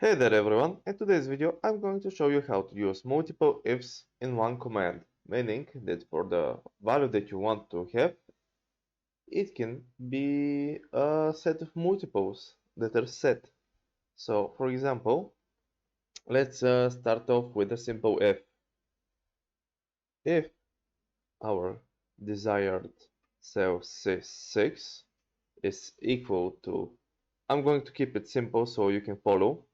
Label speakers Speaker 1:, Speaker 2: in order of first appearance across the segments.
Speaker 1: Hey there everyone, in today's video I'm going to show you how to use multiple ifs in one command, meaning that for the value that you want to have, it can be a set of multiples that are set. So for example, let's start off with a simple if. If our desired cell C6 is equal to, I'm going to keep it simple so you can follow,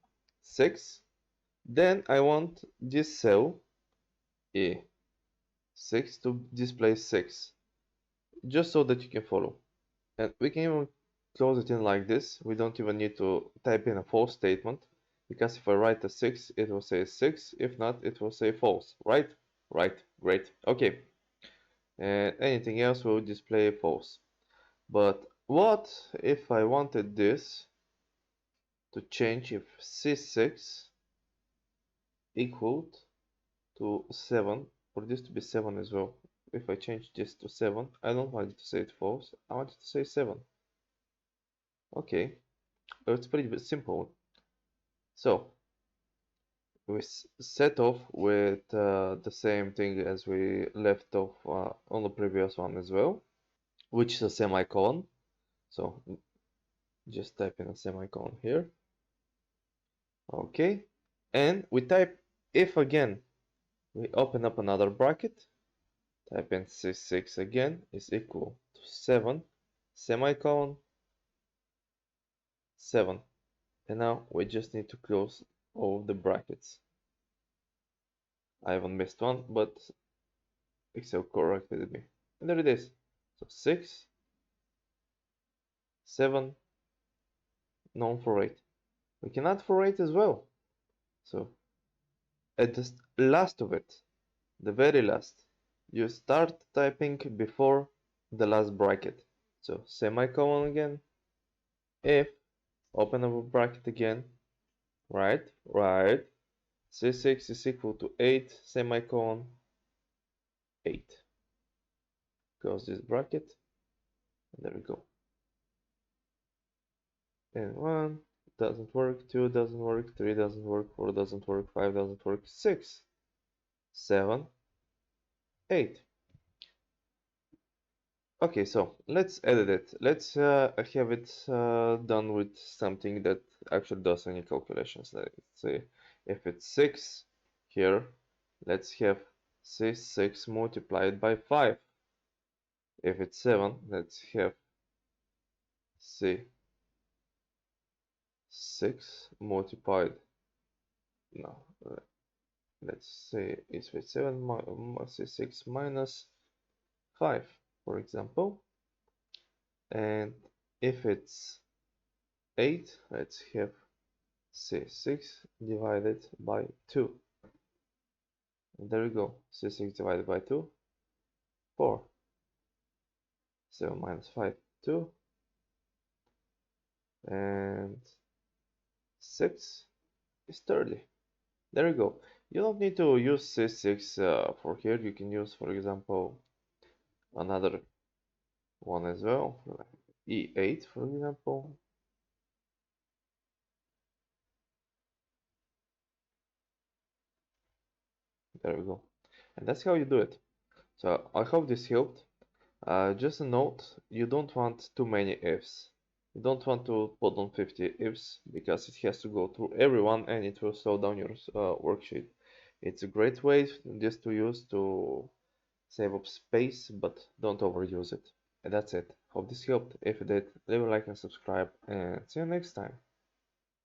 Speaker 1: 6, then I want this cell E6 to display 6, just so that you can follow. And we can even close it in like this. We don't even need to type in a false statement, because if I write a 6, it will say 6. If not, it will say false, right? Right, great. Okay. And anything else will display false. But what if I wanted this to change if C6 equaled to 7, for this to be 7 as well. If I change this to 7, I don't want it to say it false, I want it to say 7. Okay, it's pretty simple. So, we set off with the same thing as we left off on the previous one as well, which is a semicolon. So, just type in a semicolon here. Okay, and we type if again. We open up another bracket, type in C6 again is equal to 7, semicolon, 7. And now we just need to close all the brackets. I haven't missed one, but Excel corrected me. And there it is. So 6, 7, none for 8. We can add for 8 as well. So at the last of it, the very last, you start typing before the last bracket. So semicolon again, if, open up a bracket again, right, C6 is equal to 8, semicolon, 8. Close this bracket, and there we go. And 1 doesn't work, 2 doesn't work, 3 doesn't work, 4 doesn't work, 5 doesn't work, 6, 7, 8. Okay, so let's edit it. Let's have it done with something that actually does any calculations. Let's say if it's 6 here, let's have C6 multiplied by 5. If it's 7, let's have C6 multiplied, no, let's say it's with 7 C6 minus 5, for example. And if it's 8, let's have C6 divided by 2. And there we go, C6 divided by 2, 4. 7 minus 5, 2. And 6 is 30. There you go. You don't need to use C6 for here. You can use, for example, another one as well, E8, for example. There we go. And that's how you do it. So I hope this helped. Just a note, you don't want too many ifs. You don't want to put on 50 ifs, because it has to go through everyone and it will slow down your worksheet. It's a great way just to use to save up space, but don't overuse it. And that's it. Hope this helped. If it did, leave a like and subscribe, and see you next time.